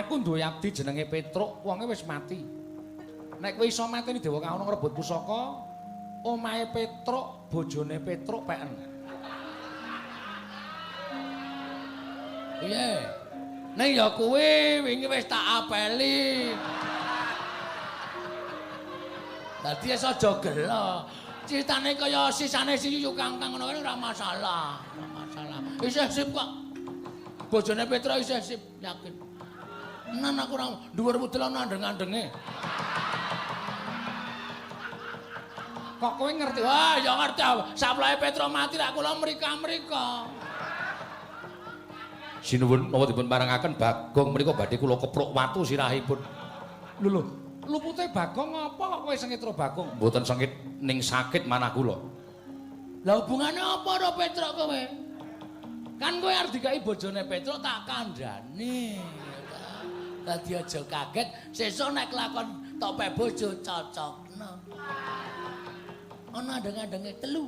Aku duwe abdi jenenge Petruk, wonge wis mati. Nek kowe iso mateni Dewa Kauna ngrebut pusaka, omahe Petruk, bojone Petruk peken. Piye? Ning ya kuwi wingi wis tak apeli. Dadi aja gelo. Critane kaya sisane si Yuyu Kangkang ngono ora masalah, ora masalah. Isih sip kok. Bojone Petruk isih sip, yakin. Nan aku ora dhuwur wedel andeng-andenge. Kok kowe ngerti? Wah, ya ngerti. Saplahe Petruk mati rak kula mrika-mrika. Sinuwun menawa dipun parengaken Bagong mriku badhe kula kepruk watu sirahipun. Lho, lupute Bagong apa kok kowe sengitra Bagong? Mboten sengit ning sakit manah kula. Lah hubungane apa karo Petruk kowe? Kan kowe arep dikai bojone Petruk tak kandhani. Dadi aja kaget, sesuk nek lakon tope bojo cocokno. Ana andeng-andenge telu.